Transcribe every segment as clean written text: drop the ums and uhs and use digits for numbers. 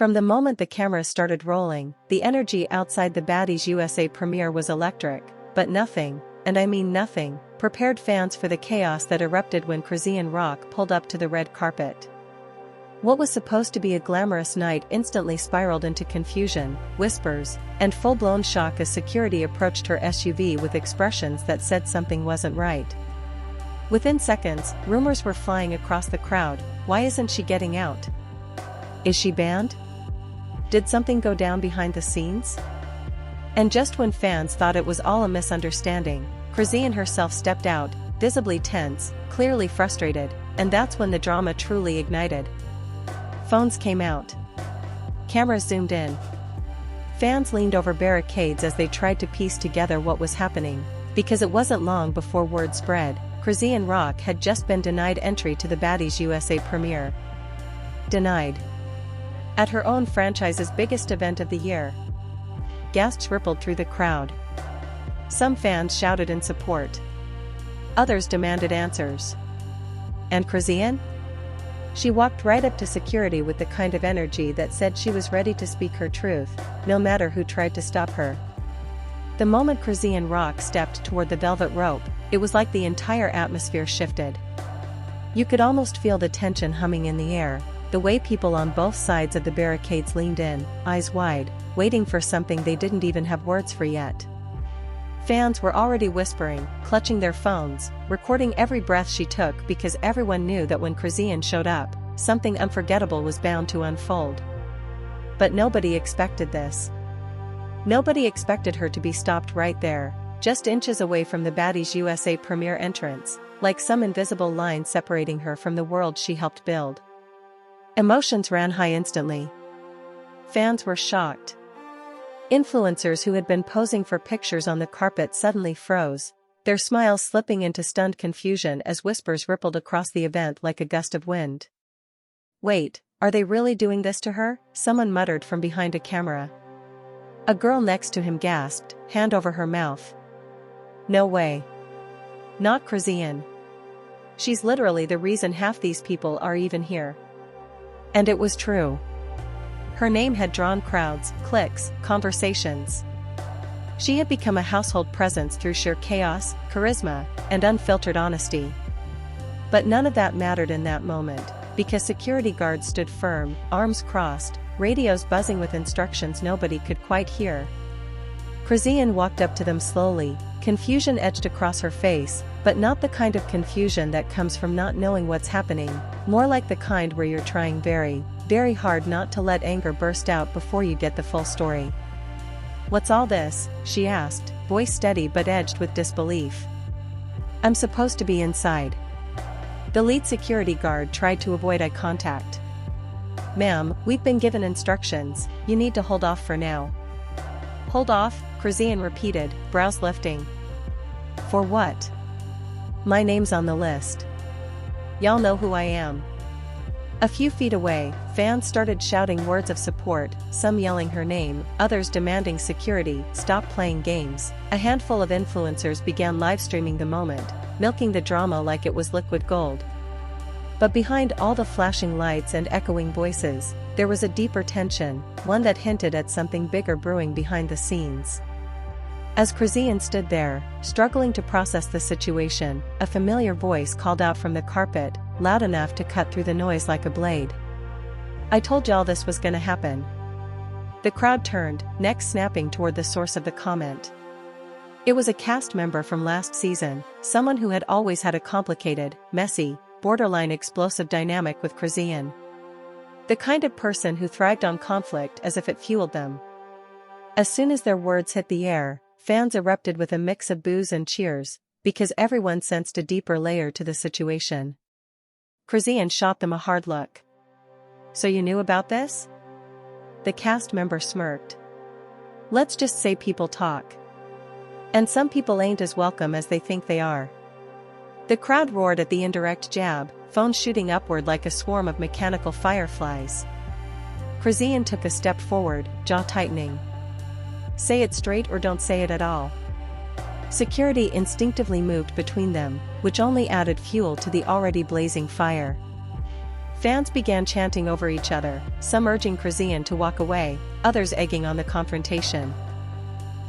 From the moment the cameras started rolling, the energy outside the Baddies USA premiere was electric, but nothing, and I mean nothing, prepared fans for the chaos that erupted when Chrisean Rock pulled up to the red carpet. What was supposed to be a glamorous night instantly spiraled into confusion, whispers, and full-blown shock as security approached her SUV with expressions that said something wasn't right. Within seconds, rumors were flying across the crowd. Why isn't she getting out? Is she banned? Did something go down behind the scenes? And just when fans thought it was all a misunderstanding, Chrisean herself stepped out, visibly tense, clearly frustrated, and that's when the drama truly ignited. Phones came out. Cameras zoomed in. Fans leaned over barricades as they tried to piece together what was happening, because it wasn't long before word spread. Chrisean Rock had just been denied entry to the Baddies USA premiere. Denied. At her own franchise's biggest event of the year. Gasps rippled through the crowd. Some fans shouted in support. Others demanded answers. And Chrisean? She walked right up to security with the kind of energy that said she was ready to speak her truth, no matter who tried to stop her. The moment Chrisean Rock stepped toward the velvet rope, it was like the entire atmosphere shifted. You could almost feel the tension humming in the air, the way people on both sides of the barricades leaned in, eyes wide, waiting for something they didn't even have words for yet. Fans were already whispering, clutching their phones, recording every breath she took because everyone knew that when Chrisean showed up, something unforgettable was bound to unfold. But nobody expected this. Nobody expected her to be stopped right there, just inches away from the Baddies USA premiere entrance, like some invisible line separating her from the world she helped build. Emotions ran high instantly. Fans were shocked. Influencers who had been posing for pictures on the carpet suddenly froze, their smiles slipping into stunned confusion as whispers rippled across the event like a gust of wind. Wait, are they really doing this to her? Someone muttered from behind a camera. A girl next to him gasped, hand over her mouth. No way. Not Chrisean. She's literally the reason half these people are even here. And it was true. Her name had drawn crowds, clicks, conversations. She had become a household presence through sheer chaos, charisma, and unfiltered honesty. But none of that mattered in that moment, because security guards stood firm, arms crossed, radios buzzing with instructions nobody could quite hear. Chrisean walked up to them slowly, confusion etched across her face, but not the kind of confusion that comes from not knowing what's happening, more like the kind where you're trying very, very hard not to let anger burst out before you get the full story. What's all this? She asked, voice steady but edged with disbelief. I'm supposed to be inside. The lead security guard tried to avoid eye contact. Ma'am, we've been given instructions, you need to hold off for now. Hold off, Chrisean repeated, brows lifting. For what? My name's on the list. Y'all know who I am. A few feet away, fans started shouting words of support, some yelling her name, others demanding security, stop playing games. A handful of influencers began live-streaming the moment, milking the drama like it was liquid gold. But behind all the flashing lights and echoing voices, there was a deeper tension, one that hinted at something bigger brewing behind the scenes. As Chrisean stood there, struggling to process the situation, a familiar voice called out from the carpet, loud enough to cut through the noise like a blade. I told y'all this was gonna happen. The crowd turned, necks snapping toward the source of the comment. It was a cast member from last season, someone who had always had a complicated, messy, borderline explosive dynamic with Chrisean. The kind of person who thrived on conflict as if it fueled them. As soon as their words hit the air, fans erupted with a mix of boos and cheers, because everyone sensed a deeper layer to the situation. Chrisean shot them a hard look. So you knew about this? The cast member smirked. Let's just say people talk. And some people ain't as welcome as they think they are. The crowd roared at the indirect jab, phones shooting upward like a swarm of mechanical fireflies. Chrisean took a step forward, jaw tightening. Say it straight or don't say it at all. Security instinctively moved between them, which only added fuel to the already blazing fire. Fans began chanting over each other, some urging Chrisean to walk away, others egging on the confrontation.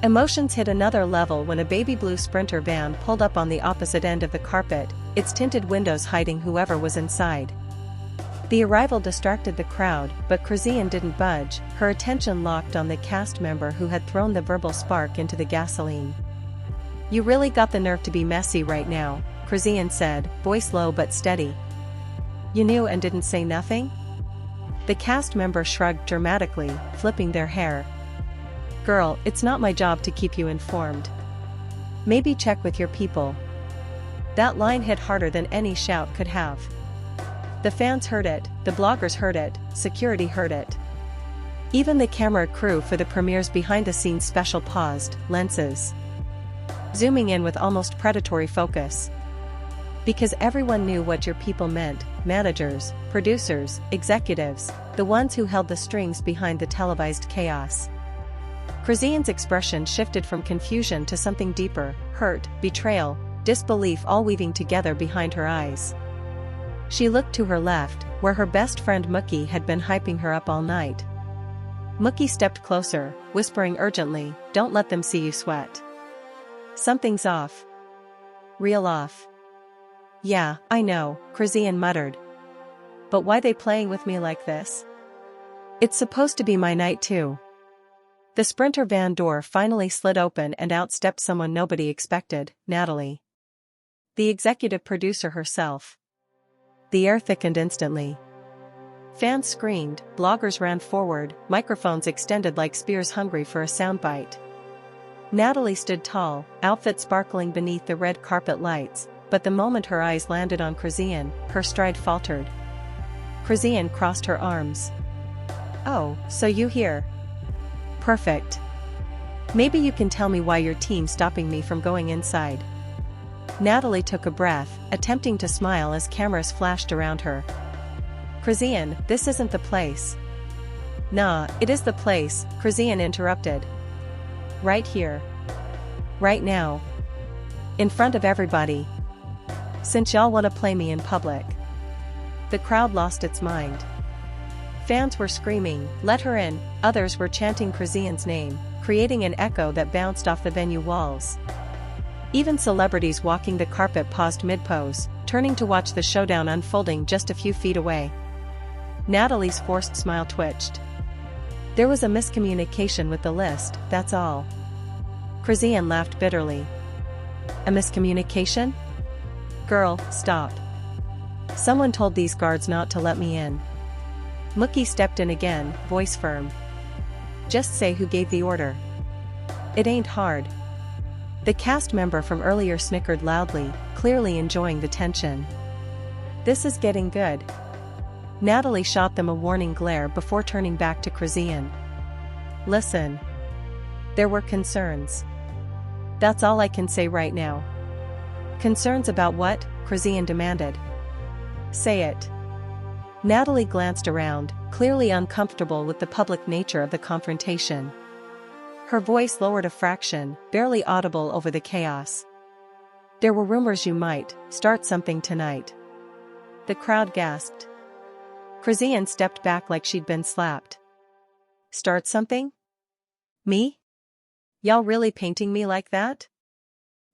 Emotions hit another level when a baby blue Sprinter van pulled up on the opposite end of the carpet, its tinted windows hiding whoever was inside. The arrival distracted the crowd, but Chrisean didn't budge, her attention locked on the cast member who had thrown the verbal spark into the gasoline. "You really got the nerve to be messy right now," Chrisean said, voice low but steady. "You knew and didn't say nothing?" The cast member shrugged dramatically, flipping their hair. "Girl, it's not my job to keep you informed. Maybe check with your people." That line hit harder than any shout could have. The fans heard it, the bloggers heard it, security heard it. Even the camera crew for the premiere's behind-the-scenes special paused, lenses zooming in with almost predatory focus. Because everyone knew what your people meant, managers, producers, executives, the ones who held the strings behind the televised chaos. Chrisean's expression shifted from confusion to something deeper, hurt, betrayal, disbelief all weaving together behind her eyes. She looked to her left, where her best friend Mookie had been hyping her up all night. Mookie stepped closer, whispering urgently, "Don't let them see you sweat. Something's off. Real off." "Yeah, I know," Chrisean muttered. "But why they playing with me like this? It's supposed to be my night too." The Sprinter van door finally slid open and out stepped someone nobody expected, Natalie. The executive producer herself. The air thickened instantly. Fans screamed, bloggers ran forward, microphones extended like spears hungry for a soundbite. Natalie stood tall, outfit sparkling beneath the red carpet lights, but the moment her eyes landed on Chrisean, her stride faltered. Chrisean crossed her arms. "Oh, so you here? Perfect. Maybe you can tell me why your team's stopping me from going inside." Natalie took a breath, attempting to smile as cameras flashed around her. "Chrisean, this isn't the place." "Nah, it is the place," Chrisean interrupted. "Right here. Right now. In front of everybody. Since y'all wanna play me in public." The crowd lost its mind. Fans were screaming, "Let her in," others were chanting Chrisean's name, creating an echo that bounced off the venue walls. Even celebrities walking the carpet paused mid-pose, turning to watch the showdown unfolding just a few feet away. Natalie's forced smile twitched. "There was a miscommunication with the list, that's all." Chrisean laughed bitterly. "A miscommunication? Girl, stop. Someone told these guards not to let me in." Mookie stepped in again, voice firm. "Just say who gave the order. It ain't hard." The cast member from earlier snickered loudly, clearly enjoying the tension. "This is getting good." Natalie shot them a warning glare before turning back to Chrisean. "Listen. There were concerns. That's all I can say right now." "Concerns about what?" Chrisean demanded. "Say it." Natalie glanced around, clearly uncomfortable with the public nature of the confrontation. Her voice lowered a fraction, barely audible over the chaos. "There were rumors you might start something tonight." The crowd gasped. Chrisean stepped back like she'd been slapped. "Start something? Me? Y'all really painting me like that?"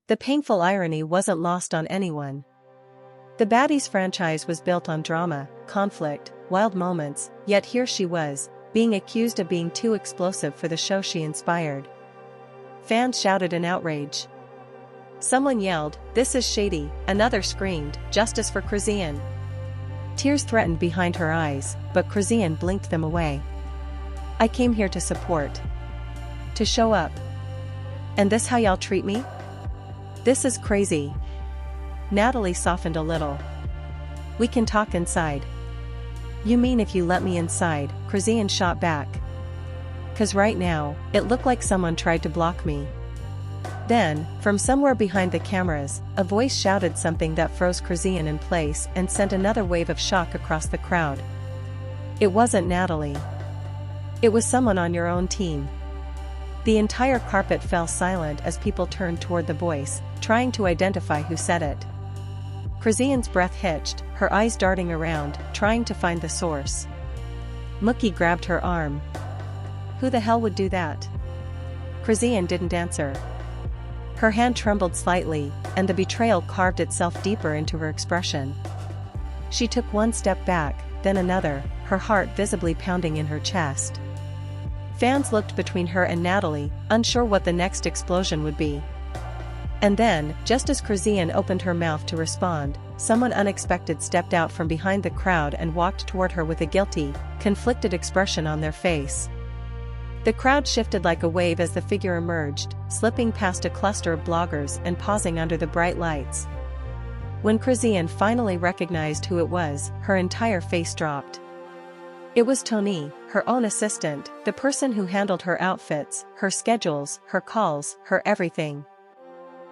The painful irony wasn't lost on anyone. The Baddies franchise was built on drama, conflict, wild moments, yet here she was, being accused of being too explosive for the show she inspired. Fans shouted in outrage. Someone yelled, "This is shady," another screamed, "Justice for Chrisean." Tears threatened behind her eyes, but Chrisean blinked them away. "I came here to support. To show up. And this how y'all treat me? This is crazy." Natalie softened a little. "We can talk inside." "You mean if you let me inside?" Chrisean shot back. "'Cause right now, it looked like someone tried to block me." Then, from somewhere behind the cameras, a voice shouted something that froze Chrisean in place and sent another wave of shock across the crowd. It wasn't Natalie. It was someone on your own team. The entire carpet fell silent as people turned toward the voice, trying to identify who said it. Chrisean's breath hitched, her eyes darting around, trying to find the source. Mookie grabbed her arm. Who the hell would do that? Chrisean didn't answer. Her hand trembled slightly, and the betrayal carved itself deeper into her expression. She took one step back, then another, her heart visibly pounding in her chest. Fans looked between her and Natalie, unsure what the next explosion would be. And then, just as Chrisean opened her mouth to respond, someone unexpected stepped out from behind the crowd and walked toward her with a guilty, conflicted expression on their face. The crowd shifted like a wave as the figure emerged, slipping past a cluster of bloggers and pausing under the bright lights. When Chrisean finally recognized who it was, her entire face dropped. It was Tony, her own assistant, the person who handled her outfits, her schedules, her calls, her everything.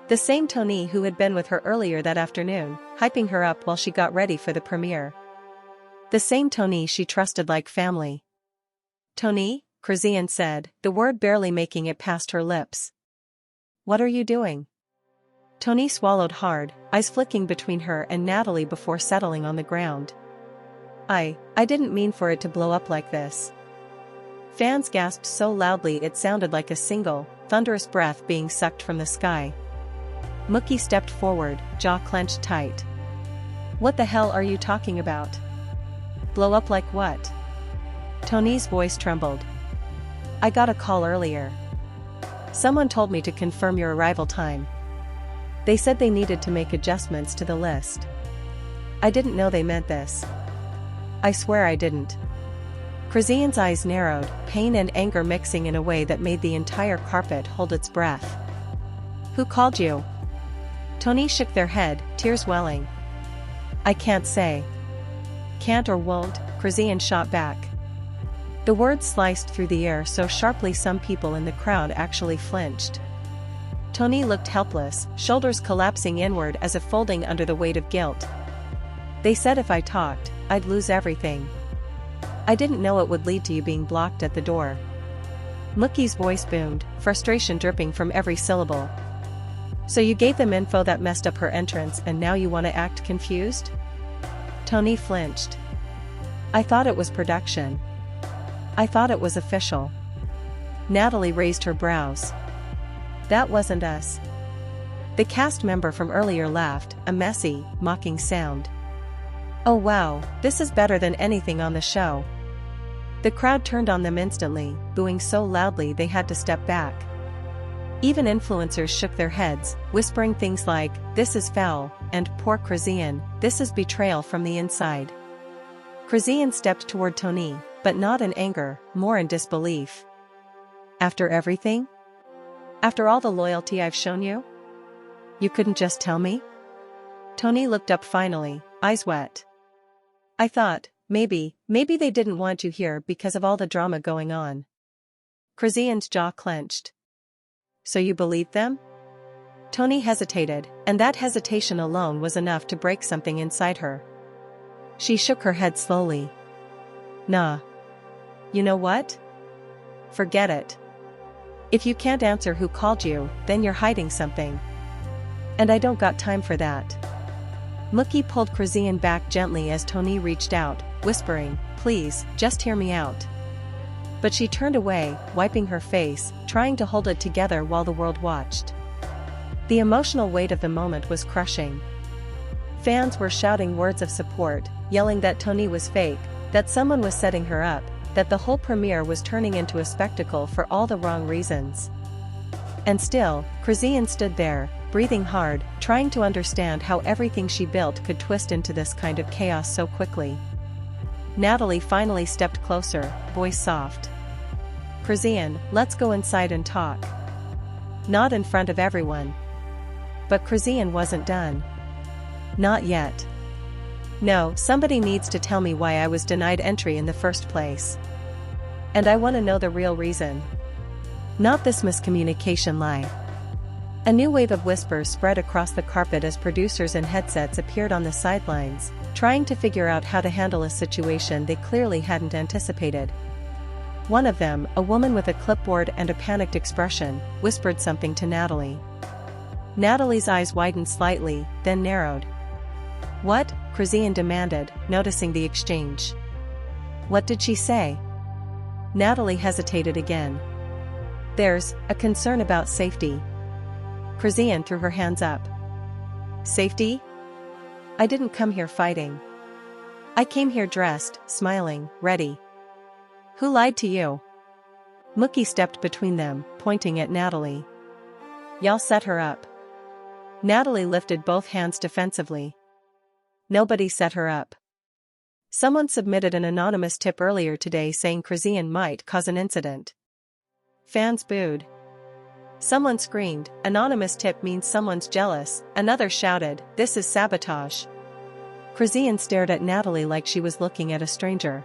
The same Tony who had been with her earlier that afternoon, hyping her up while she got ready for the premiere. The same Tony she trusted like family. "Tony?" Chrisean said, the word barely making it past her lips. "What are you doing?" Tony swallowed hard, eyes flicking between her and Natalie before settling on the ground. I didn't mean for it to blow up like this." Fans gasped so loudly it sounded like a single, thunderous breath being sucked from the sky. Mookie stepped forward, jaw clenched tight. "What the hell are you talking about? Blow up like what?" Tony's voice trembled. "I got a call earlier. Someone told me to confirm your arrival time. They said they needed to make adjustments to the list. I didn't know they meant this. I swear I didn't." Chrisean's eyes narrowed, pain and anger mixing in a way that made the entire carpet hold its breath. "Who called you?" Tony shook their head, tears welling. "I can't say." "Can't or won't?" Chrisean shot back. The words sliced through the air so sharply some people in the crowd actually flinched. Tony looked helpless, shoulders collapsing inward as if folding under the weight of guilt. "They said if I talked, I'd lose everything. I didn't know it would lead to you being blocked at the door." Mookie's voice boomed, frustration dripping from every syllable. "So you gave them info that messed up her entrance and now you want to act confused?" Tony flinched. "I thought it was production. I thought it was official." Natalie raised her brows. "That wasn't us." The cast member from earlier laughed, a messy, mocking sound. "Oh wow, this is better than anything on the show." The crowd turned on them instantly, booing so loudly they had to step back. Even influencers shook their heads, whispering things like, "This is foul," and "Poor Chrisean, this is betrayal from the inside." Chrisean stepped toward Tony, but not in anger, more in disbelief. "After everything? After all the loyalty I've shown you? You couldn't just tell me?" Tony looked up finally, eyes wet. "I thought, maybe they didn't want you here because of all the drama going on." Chrisean's jaw clenched. "So you believed them?" Tony hesitated, and that hesitation alone was enough to break something inside her. She shook her head slowly. "Nah. You know what? Forget it. If you can't answer who called you, then you're hiding something. And I don't got time for that." Mookie pulled Chrisean back gently as Tony reached out, whispering, "Please, just hear me out." But she turned away, wiping her face, trying to hold it together while the world watched. The emotional weight of the moment was crushing. Fans were shouting words of support, yelling that Tony was fake, that someone was setting her up, that the whole premiere was turning into a spectacle for all the wrong reasons. And still, Chrisean stood there, breathing hard, trying to understand how everything she built could twist into this kind of chaos so quickly. Natalie finally stepped closer, voice soft. "Chrisean, let's go inside and talk." Not in front of everyone. But Chrisean wasn't done. Not yet. "No, somebody needs to tell me why I was denied entry in the first place. And I want to know the real reason. Not this miscommunication lie." A new wave of whispers spread across the carpet as producers in headsets appeared on the sidelines, trying to figure out how to handle a situation they clearly hadn't anticipated. One of them, a woman with a clipboard and a panicked expression, whispered something to Natalie. Natalie's eyes widened slightly, then narrowed. "What?" Chrisean demanded, noticing the exchange. What did she say? Natalie hesitated again. There's a concern about safety. Chrisean threw her hands up. Safety? I didn't come here fighting. I came here dressed, smiling, ready. Who lied to you? Mookie stepped between them, pointing at Natalie. Y'all set her up. Natalie lifted both hands defensively. Nobody set her up. Someone submitted an anonymous tip earlier today saying Chrisean might cause an incident. Fans booed. Someone screamed, anonymous tip means someone's jealous. Another shouted, this is sabotage. Chrisean stared at Natalie like she was looking at a stranger.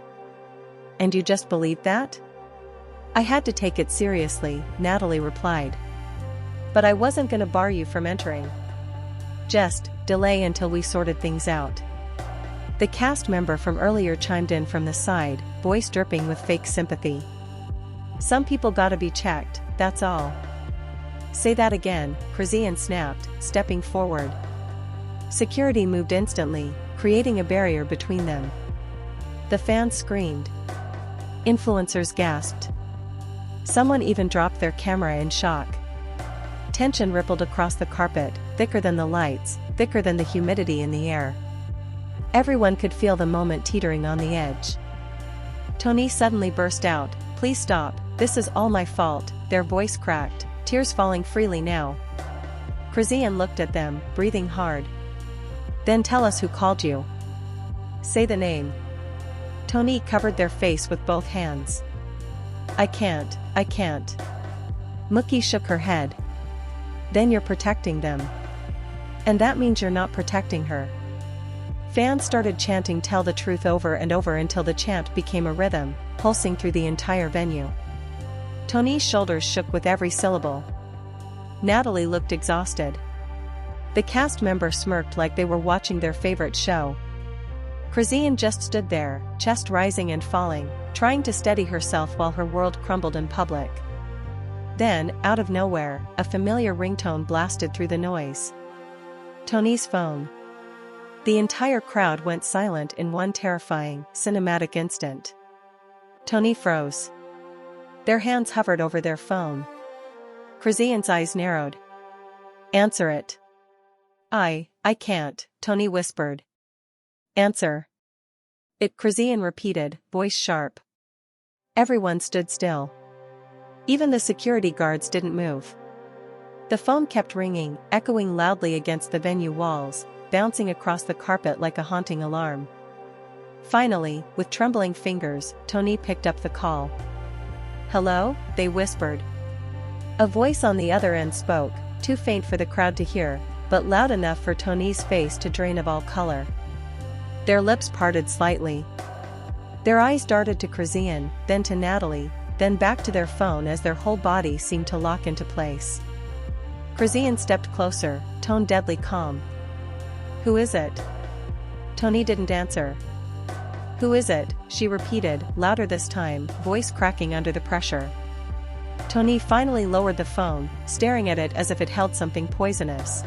And you just believed that? I had to take it seriously, Natalie replied. But I wasn't gonna bar you from entering. Just delay until we sorted things out. The cast member from earlier chimed in from the side, voice dripping with fake sympathy. Some people gotta be checked, that's all. Say that again, Chrisean snapped, stepping forward. Security moved instantly, creating a barrier between them. The fans screamed. Influencers gasped. Someone even dropped their camera in shock. Tension rippled across the carpet, thicker than the lights, thicker than the humidity in the air. Everyone could feel the moment teetering on the edge. Tony suddenly burst out, please stop, this is all my fault, their voice cracked, tears falling freely now. Chrisean looked at them, breathing hard. Then tell us who called you. Say the name. Tony covered their face with both hands. I can't. Mookie shook her head. Then you're protecting them. And that means you're not protecting her. Fans started chanting tell the truth over and over until the chant became a rhythm, pulsing through the entire venue. Tony's shoulders shook with every syllable. Natalie looked exhausted. The cast members smirked like they were watching their favorite show. Chrisean just stood there, chest rising and falling, trying to steady herself while her world crumbled in public. Then, out of nowhere, a familiar ringtone blasted through the noise. Tony's phone. The entire crowd went silent in one terrifying, cinematic instant. Tony froze. Their hands hovered over their phone. Chrisean's eyes narrowed. Answer it. I can't, Tony whispered. Answer. It, Chrisean repeated, voice sharp. Everyone stood still. Even the security guards didn't move. The phone kept ringing, echoing loudly against the venue walls, bouncing across the carpet like a haunting alarm. Finally, with trembling fingers, Tony picked up the call. Hello? They whispered. A voice on the other end spoke, too faint for the crowd to hear, but loud enough for Tony's face to drain of all color. Their lips parted slightly. Their eyes darted to Chrisean, then to Natalie, then back to their phone as their whole body seemed to lock into place. Chrisean stepped closer, tone deadly calm. Who is it? Tony didn't answer. Who is it? She repeated, louder this time, voice cracking under the pressure. Tony finally lowered the phone, staring at it as if it held something poisonous.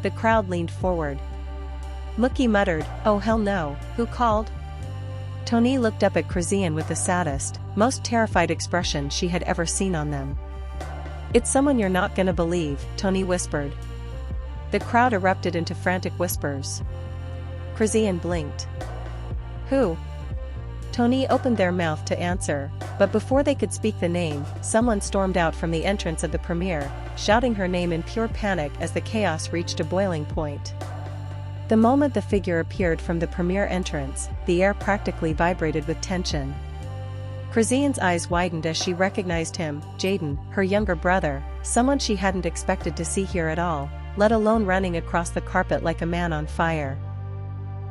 The crowd leaned forward. Mookie muttered, oh hell no, who called? Tony looked up at Chrisean with the saddest, most terrified expression she had ever seen on them. It's someone you're not gonna believe, Tony whispered. The crowd erupted into frantic whispers. Chrisean blinked. Who? Tony opened their mouth to answer, but before they could speak the name, someone stormed out from the entrance of the premiere, shouting her name in pure panic as the chaos reached a boiling point. The moment the figure appeared from the premiere entrance, the air practically vibrated with tension. Chrisean's eyes widened as she recognized him, Jaden, her younger brother, someone she hadn't expected to see here at all, let alone running across the carpet like a man on fire.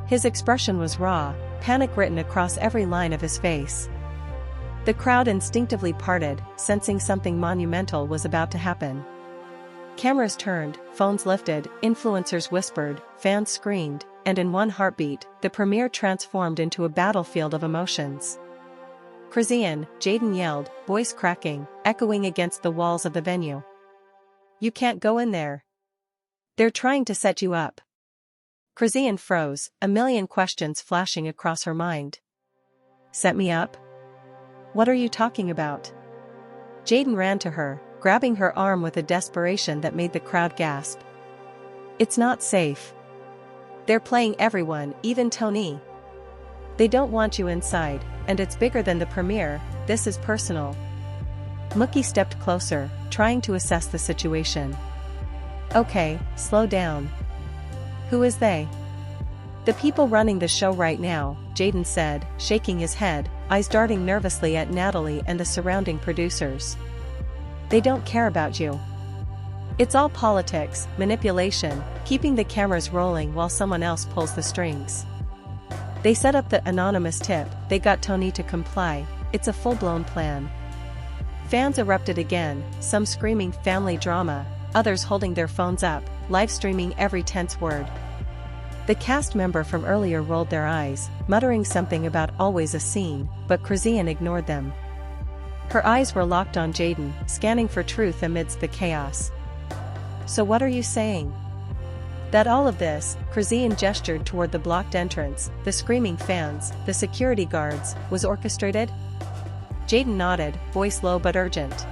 His expression was raw, panic written across every line of his face. The crowd instinctively parted, sensing something monumental was about to happen. Cameras turned, phones lifted, influencers whispered, fans screamed, and in one heartbeat, the premiere transformed into a battlefield of emotions. Chrisean, Jaden yelled, voice cracking, echoing against the walls of the venue. You can't go in there. They're trying to set you up. Chrisean froze, a million questions flashing across her mind. Set me up? What are you talking about? Jaden ran to her, grabbing her arm with a desperation that made the crowd gasp. It's not safe. They're playing everyone, even Tony. They don't want you inside, and it's bigger than the premiere. This is personal. Mookie stepped closer, trying to assess the situation. Okay, slow down. Who is they? The people running the show right now, Jaden said, shaking his head, eyes darting nervously at Natalie and the surrounding producers. They don't care about you. It's all politics, manipulation, keeping the cameras rolling while someone else pulls the strings. They set up the anonymous tip, they got Tony to comply, it's a full-blown plan. Fans erupted again, some screaming family drama, others holding their phones up, live streaming every tense word. The cast member from earlier rolled their eyes, muttering something about always a scene, but Chrisean ignored them. Her eyes were locked on Jaden, scanning for truth amidst the chaos. So what are you saying? That all of this, Chrisean gestured toward the blocked entrance, the screaming fans, the security guards, was orchestrated? Jaden nodded, voice low but urgent.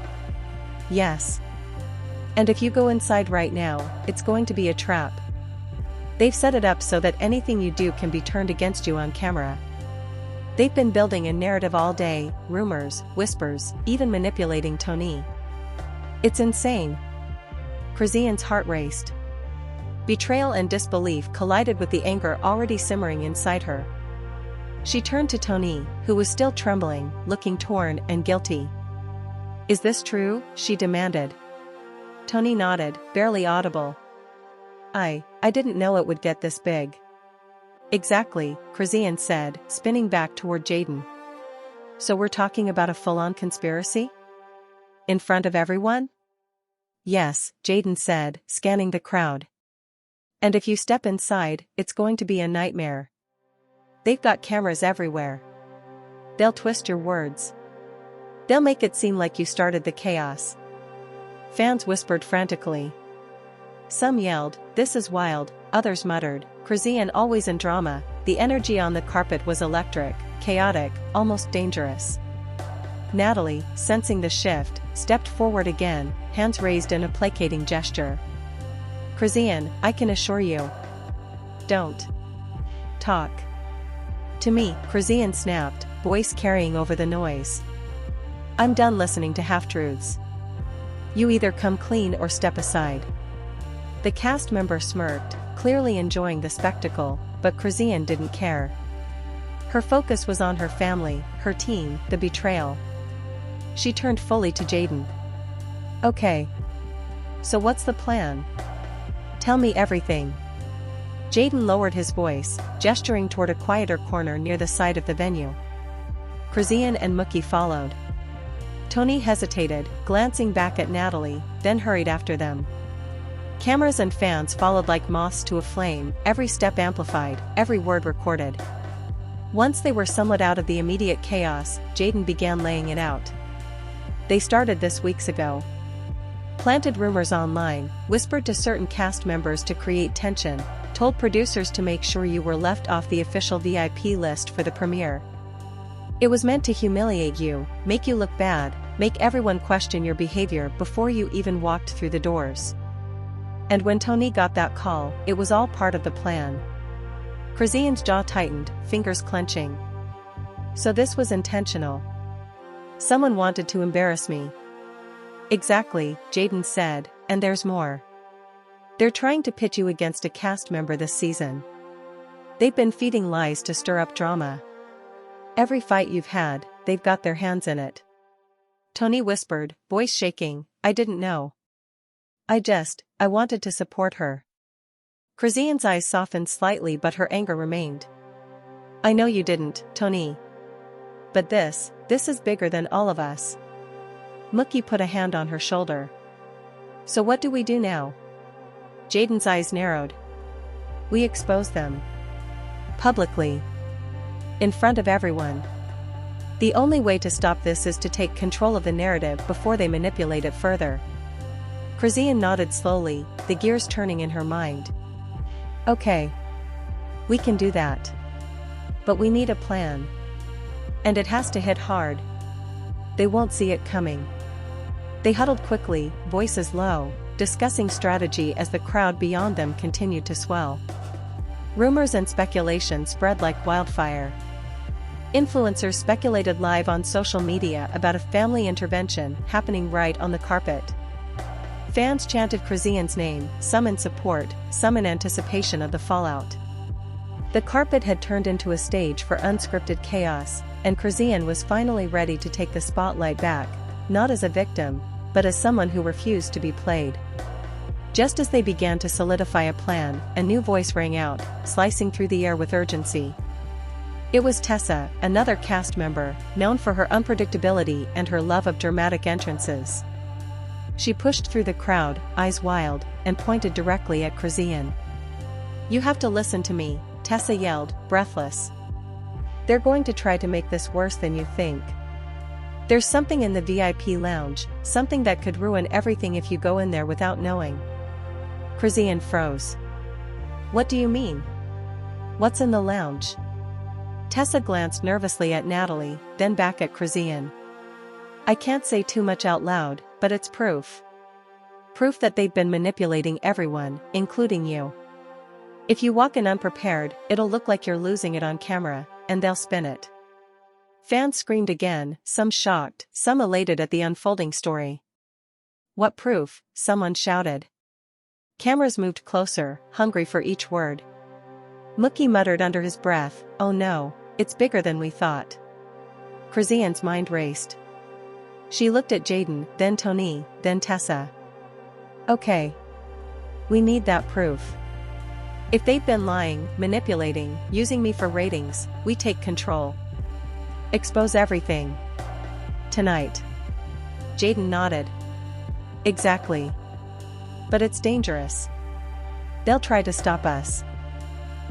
Yes. And if you go inside right now, it's going to be a trap. They've set it up so that anything you do can be turned against you on camera. They've been building a narrative all day, rumors, whispers, even manipulating Tony. It's insane. Chrisean's heart raced. Betrayal and disbelief collided with the anger already simmering inside her. She turned to Tony, who was still trembling, looking torn and guilty. Is this true? She demanded. Tony nodded, barely audible. I didn't know it would get this big. Exactly, Chrisean said, spinning back toward Jaden. So we're talking about a full-on conspiracy? In front of everyone? Yes, Jaden said, scanning the crowd. And if you step inside, it's going to be a nightmare. They've got cameras everywhere. They'll twist your words. They'll make it seem like you started the chaos. Fans whispered frantically. Some yelled, "This is wild," others muttered, Chrisean always in drama. The energy on the carpet was electric, chaotic, almost dangerous. Natalie, sensing the shift, stepped forward again, hands raised in a placating gesture. Chrisean, I can assure you. Don't talk to me, Chrisean snapped, voice carrying over the noise. I'm done listening to half-truths. You either come clean or step aside. The cast member smirked, clearly enjoying the spectacle, but Chrisean didn't care. Her focus was on her family, her team, the betrayal. She turned fully to Jaden. Okay. So what's the plan? Tell me everything. Jaden lowered his voice, gesturing toward a quieter corner near the side of the venue. Chrisean and Mookie followed. Tony hesitated, glancing back at Natalie, then hurried after them. Cameras and fans followed like moths to a flame, every step amplified, every word recorded. Once they were somewhat out of the immediate chaos, Jaden began laying it out. They started this weeks ago. Planted rumors online, whispered to certain cast members to create tension, told producers to make sure you were left off the official VIP list for the premiere. It was meant to humiliate you, make you look bad, make everyone question your behavior before you even walked through the doors. And when Tony got that call, it was all part of the plan. Chrisean's jaw tightened, fingers clenching. So this was intentional. Someone wanted to embarrass me. Exactly, Jaden said, and there's more. They're trying to pit you against a cast member this season. They've been feeding lies to stir up drama. Every fight you've had, they've got their hands in it. Tony whispered, voice shaking, I didn't know. I wanted to support her. Chrisean's eyes softened slightly but her anger remained. I know you didn't, Tony. But this is bigger than all of us. Mookie put a hand on her shoulder. So what do we do now? Jaden's eyes narrowed. We expose them. Publicly. In front of everyone. The only way to stop this is to take control of the narrative before they manipulate it further. Chrisean nodded slowly, the gears turning in her mind. Okay. We can do that. But we need a plan. And it has to hit hard. They won't see it coming. They huddled quickly, voices low, discussing strategy as the crowd beyond them continued to swell. Rumors and speculation spread like wildfire. Influencers speculated live on social media about a family intervention happening right on the carpet. Fans chanted Chrisean's name, some in support, some in anticipation of the fallout. The carpet had turned into a stage for unscripted chaos, and Chrisean was finally ready to take the spotlight back, not as a victim, but as someone who refused to be played. Just as they began to solidify a plan, a new voice rang out, slicing through the air with urgency. It was Tessa, another cast member, known for her unpredictability and her love of dramatic entrances. She pushed through the crowd, eyes wild, and pointed directly at Chrisean. "You have to listen to me," Tessa yelled, breathless. "They're going to try to make this worse than you think. There's something in the VIP lounge, something that could ruin everything if you go in there without knowing." Chrisean froze. "What do you mean? What's in the lounge?" Tessa glanced nervously at Natalie, then back at Chrisean. "I can't say too much out loud, but it's proof. Proof that they've been manipulating everyone, including you. If you walk in unprepared, it'll look like you're losing it on camera, and they'll spin it." Fans screamed again, some shocked, some elated at the unfolding story. "What proof?" someone shouted. Cameras moved closer, hungry for each word. Mookie muttered under his breath, "Oh no, it's bigger than we thought." Chrisean's mind raced. She looked at Jaden, then Tony, then Tessa. "Okay. We need that proof. If they've been lying, manipulating, using me for ratings, we take control. Expose everything. Tonight." Jaden nodded. "Exactly. But it's dangerous. They'll try to stop us."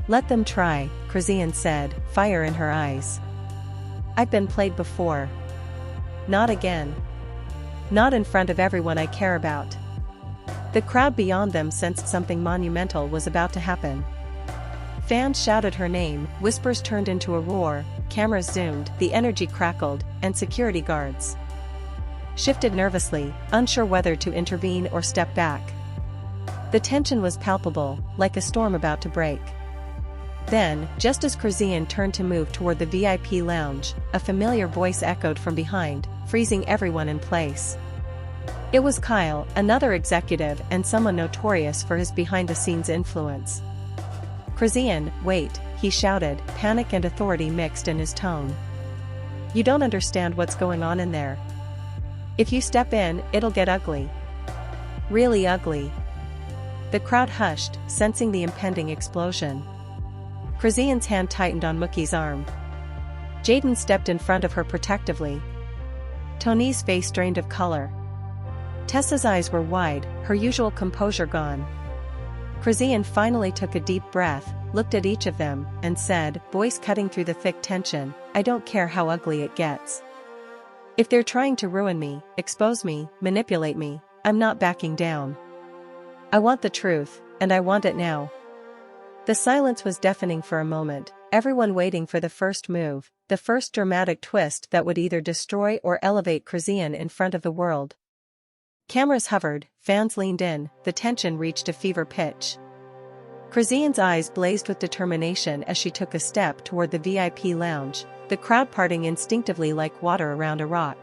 "Let them try," Chrisean said, fire in her eyes. "I've been played before. Not again. Not in front of everyone I care about." The crowd beyond them sensed something monumental was about to happen. Fans shouted her name, whispers turned into a roar, cameras zoomed, the energy crackled, and security guards shifted nervously, unsure whether to intervene or step back. The tension was palpable, like a storm about to break. Then, just as Chrisean turned to move toward the VIP lounge, a familiar voice echoed from behind, freezing everyone in place. It was Kyle, another executive and someone notorious for his behind-the-scenes influence. "Chrisean, wait," he shouted, panic and authority mixed in his tone. "You don't understand what's going on in there. If you step in, it'll get ugly. Really ugly." The crowd hushed, sensing the impending explosion. Chrisean's hand tightened on Mookie's arm. Jaden stepped in front of her protectively. Tony's face drained of color. Tessa's eyes were wide, her usual composure gone. Chrisean finally took a deep breath, looked at each of them, and said, voice cutting through the thick tension, "I don't care how ugly it gets. If they're trying to ruin me, expose me, manipulate me, I'm not backing down. I want the truth, and I want it now." The silence was deafening for a moment, everyone waiting for the first move, the first dramatic twist that would either destroy or elevate Chrisean in front of the world. Cameras hovered, fans leaned in, the tension reached a fever pitch. Chrisean's eyes blazed with determination as she took a step toward the VIP lounge, the crowd parting instinctively like water around a rock.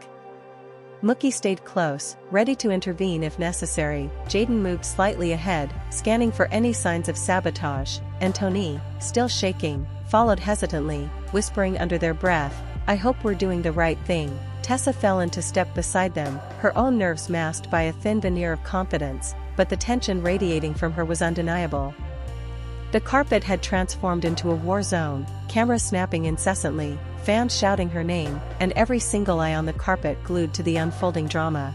Mookie stayed close, ready to intervene if necessary. Jaden moved slightly ahead, scanning for any signs of sabotage, and Tony, still shaking, followed hesitantly, whispering under their breath, "I hope we're doing the right thing." Tessa fell into step beside them, her own nerves masked by a thin veneer of confidence, but the tension radiating from her was undeniable. The carpet had transformed into a war zone, cameras snapping incessantly, fans shouting her name, and every single eye on the carpet glued to the unfolding drama.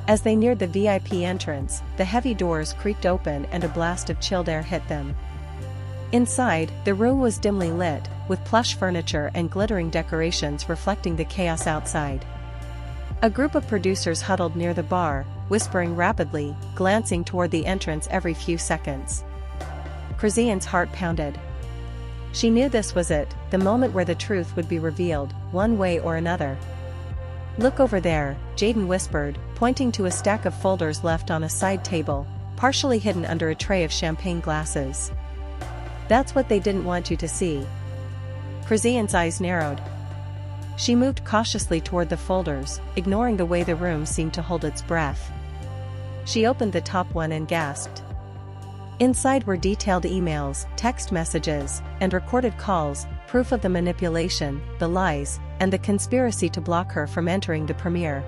As they neared the VIP entrance, the heavy doors creaked open and a blast of chilled air hit them. Inside, the room was dimly lit, with plush furniture and glittering decorations reflecting the chaos outside. A group of producers huddled near the bar, whispering rapidly, glancing toward the entrance every few seconds. Chrisean's heart pounded. She knew this was it, the moment where the truth would be revealed, one way or another. "Look over there," Jaden whispered, pointing to a stack of folders left on a side table, partially hidden under a tray of champagne glasses. "That's what they didn't want you to see." Chrisean's eyes narrowed. She moved cautiously toward the folders, ignoring the way the room seemed to hold its breath. She opened the top one and gasped. Inside were detailed emails, text messages, and recorded calls, proof of the manipulation, the lies, and the conspiracy to block her from entering the premiere.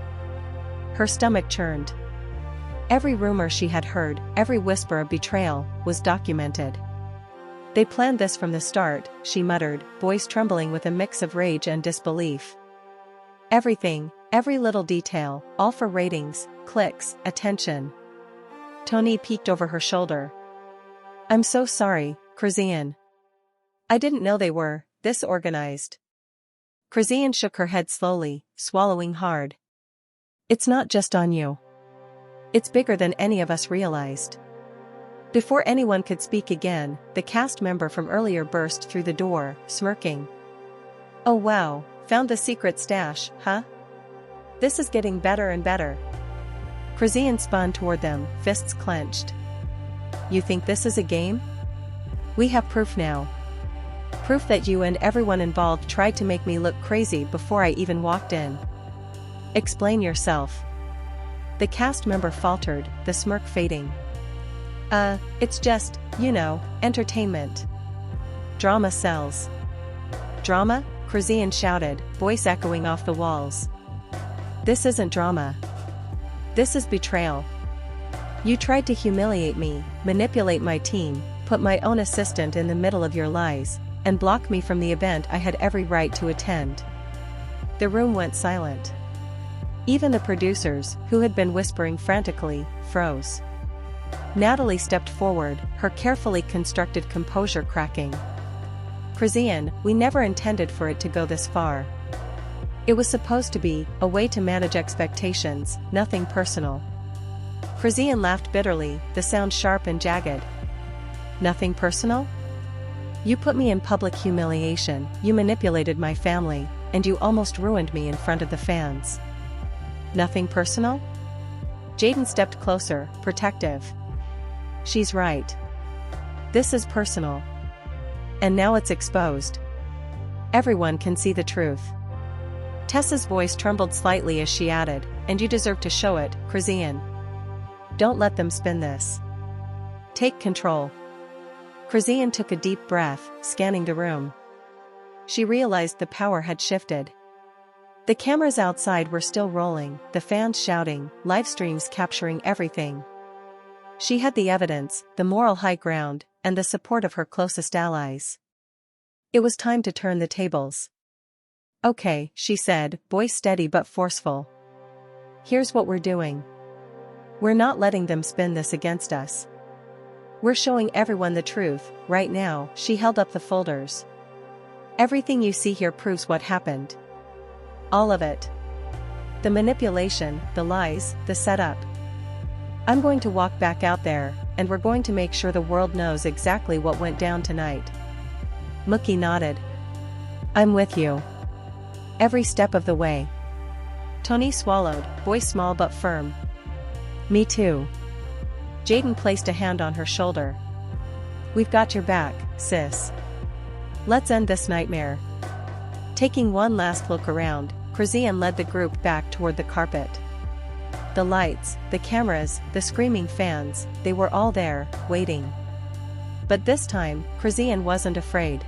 Her stomach churned. Every rumor she had heard, every whisper of betrayal, was documented. "They planned this from the start," she muttered, voice trembling with a mix of rage and disbelief. "Everything, every little detail, all for ratings, clicks, attention." Tony peeked over her shoulder. "I'm so sorry, Chrisean. I didn't know they were this organized." Chrisean shook her head slowly, swallowing hard. "It's not just on you. It's bigger than any of us realized." Before anyone could speak again, the cast member from earlier burst through the door, smirking. "Oh wow, found the secret stash, huh? This is getting better and better." Chrisean spun toward them, fists clenched. "You think this is a game? We have proof now. Proof that you and everyone involved tried to make me look crazy before I even walked in. Explain yourself." The cast member faltered, the smirk fading. It's just, entertainment. Drama sells." "Drama?" Chrisean shouted, voice echoing off the walls. "This isn't drama. This is betrayal. You tried to humiliate me, manipulate my team, put my own assistant in the middle of your lies, and block me from the event I had every right to attend." The room went silent. Even the producers, who had been whispering frantically, froze. Natalie stepped forward, her carefully constructed composure cracking. "Chrisean, we never intended for it to go this far. It was supposed to be a way to manage expectations, nothing personal." Chrisean laughed bitterly, the sound sharp and jagged. "Nothing personal? You put me in public humiliation, you manipulated my family, and you almost ruined me in front of the fans. Nothing personal?" Jaden stepped closer, protective. "She's right. This is personal. And now it's exposed. Everyone can see the truth." Tessa's voice trembled slightly as she added, "And you deserve to show it, Chrisean. Don't let them spin this. Take control." Chrisean took a deep breath, scanning the room. She realized the power had shifted. The cameras outside were still rolling, the fans shouting, live streams capturing everything. She had the evidence, the moral high ground, and the support of her closest allies. It was time to turn the tables. "Okay," she said, voice steady but forceful. "Here's what we're doing. We're not letting them spin this against us. We're showing everyone the truth, right now." She held up the folders. "Everything you see here proves what happened. All of it. The manipulation, the lies, the setup. I'm going to walk back out there, and we're going to make sure the world knows exactly what went down tonight." Mookie nodded. "I'm with you. Every step of the way." Tony swallowed, voice small but firm. "Me too." Jaden placed a hand on her shoulder. "We've got your back, sis. Let's end this nightmare." Taking one last look around, Chrisean led the group back toward the carpet. The lights, the cameras, the screaming fans, they were all there, waiting. But this time, Chrisean wasn't afraid.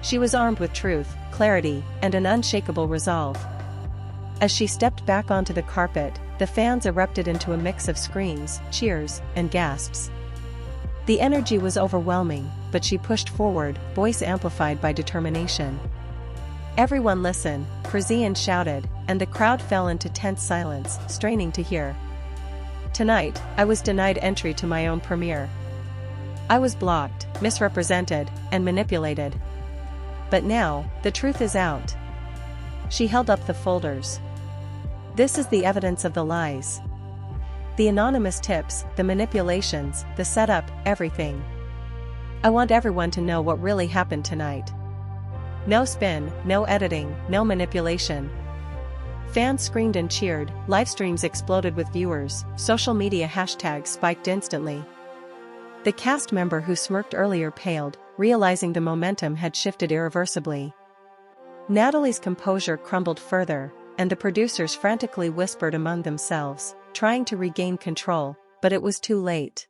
She was armed with truth, clarity, and an unshakable resolve. As she stepped back onto the carpet, the fans erupted into a mix of screams, cheers, and gasps. The energy was overwhelming, but she pushed forward, voice amplified by determination. "Everyone listen," Chrisean shouted, and the crowd fell into tense silence, straining to hear. "Tonight, I was denied entry to my own premiere. I was blocked, misrepresented, and manipulated. But now, the truth is out." She held up the folders. "This is the evidence of the lies. The anonymous tips, the manipulations, the setup, everything. I want everyone to know what really happened tonight. No spin, no editing, no manipulation. Fans screamed and cheered, live streams exploded with viewers, social media hashtags spiked instantly. The cast member who smirked earlier paled, realizing the momentum had shifted irreversibly. Natalie's composure crumbled further, and the producers frantically whispered among themselves, trying to regain control, but it was too late.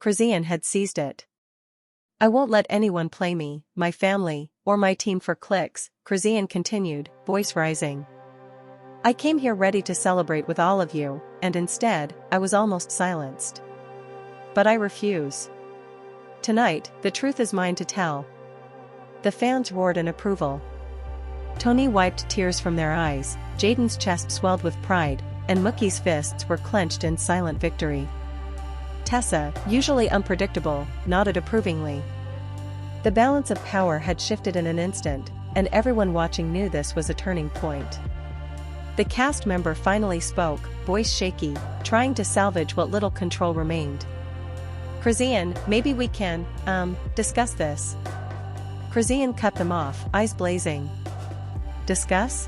Chrisean had seized it. I won't let anyone play me, my family, or my team for clicks, Chrisean continued, voice rising. I came here ready to celebrate with all of you, and instead, I was almost silenced. But I refuse. Tonight, the truth is mine to tell. The fans roared in approval. Tony wiped tears from their eyes, Jaden's chest swelled with pride, and Mookie's fists were clenched in silent victory. Tessa, usually unpredictable, nodded approvingly. The balance of power had shifted in an instant, and everyone watching knew this was a turning point. The cast member finally spoke, voice shaky, trying to salvage what little control remained. Chrisean, maybe we can, discuss this. Chrisean cut them off, eyes blazing. Discuss?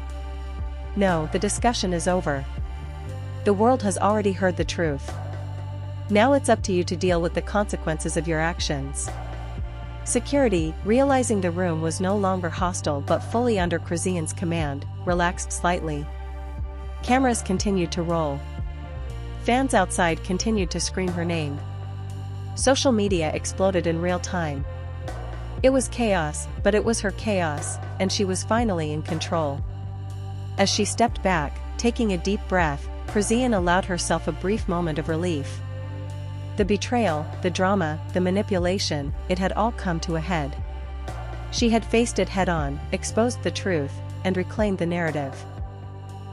No, the discussion is over. The world has already heard the truth. Now it's up to you to deal with the consequences of your actions. Security, realizing the room was no longer hostile but fully under Chrisean's command, relaxed slightly. Cameras continued to roll. Fans outside continued to scream her name. Social media exploded in real time. It was chaos, but it was her chaos, and she was finally in control. As she stepped back, taking a deep breath, Chrisean allowed herself a brief moment of relief. The betrayal, the drama, the manipulation, it had all come to a head. She had faced it head-on, exposed the truth, and reclaimed the narrative.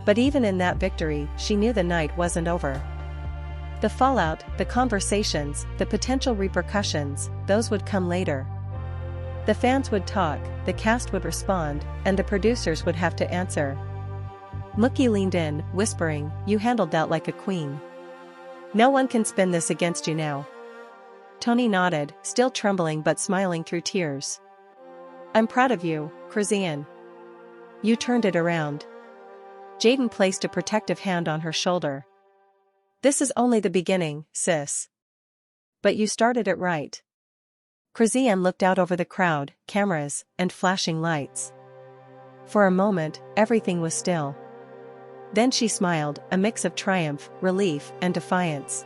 But even in that victory, she knew the night wasn't over. The fallout, the conversations, the potential repercussions, those would come later. The fans would talk, the cast would respond, and the producers would have to answer. Mookie leaned in, whispering, "You handled that like a queen. No one can spin this against you now." Tony nodded, still trembling but smiling through tears. "I'm proud of you, Chrisean. You turned it around." Jaden placed a protective hand on her shoulder. "This is only the beginning, sis. But you started it right." Chrisean looked out over the crowd, cameras, and flashing lights. For a moment, everything was still. Then she smiled, a mix of triumph, relief, and defiance.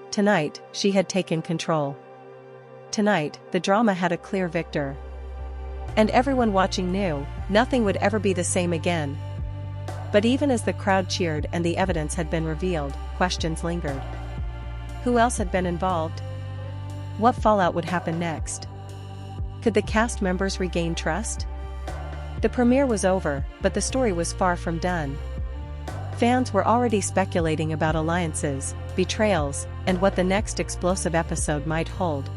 Tonight, she had taken control. Tonight, the drama had a clear victor. And everyone watching knew, nothing would ever be the same again. But even as the crowd cheered and the evidence had been revealed, questions lingered. Who else had been involved? What fallout would happen next? Could the cast members regain trust? The premiere was over, but the story was far from done. Fans were already speculating about alliances, betrayals, and what the next explosive episode might hold.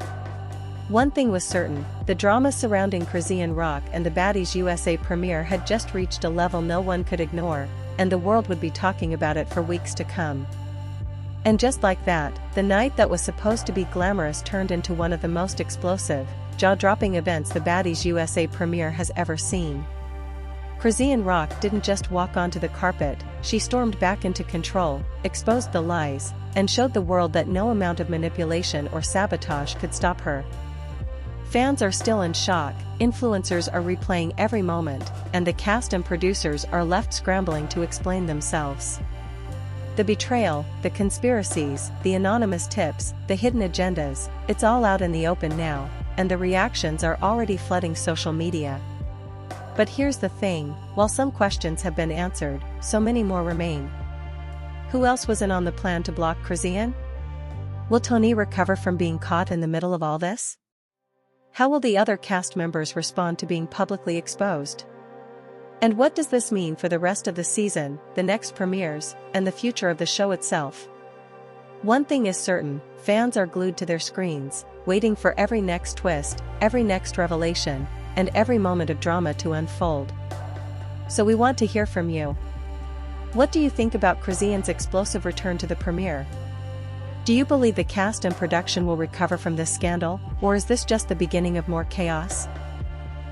One thing was certain, the drama surrounding Chrisean Rock and the Baddies USA premiere had just reached a level no one could ignore, and the world would be talking about it for weeks to come. And just like that, the night that was supposed to be glamorous turned into one of the most explosive, jaw-dropping events the Baddies USA premiere has ever seen. Chrisean Rock didn't just walk onto the carpet, she stormed back into control, exposed the lies, and showed the world that no amount of manipulation or sabotage could stop her. Fans are still in shock, influencers are replaying every moment, and the cast and producers are left scrambling to explain themselves. The betrayal, the conspiracies, the anonymous tips, the hidden agendas, it's all out in the open now, and the reactions are already flooding social media. But here's the thing, while some questions have been answered, so many more remain. Who else was in on the plan to block Chrisean? Will Tony recover from being caught in the middle of all this? How will the other cast members respond to being publicly exposed? And what does this mean for the rest of the season, the next premieres, and the future of the show itself? One thing is certain, fans are glued to their screens, waiting for every next twist, every next revelation, and every moment of drama to unfold. So we want to hear from you. What do you think about Chrisean's explosive return to the premiere? Do you believe the cast and production will recover from this scandal, or is this just the beginning of more chaos?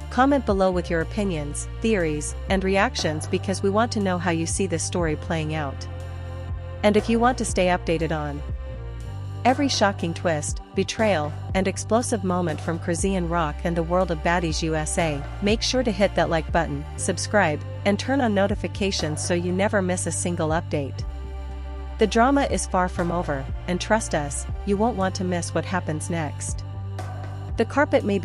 Comment below with your opinions, theories, and reactions because we want to know how you see this story playing out. And if you want to stay updated on every shocking twist, betrayal, and explosive moment from Chrisean Rock and the world of Baddies USA, make sure to hit that like button, subscribe, and turn on notifications so you never miss a single update. The drama is far from over, and trust us, you won't want to miss what happens next. The carpet may be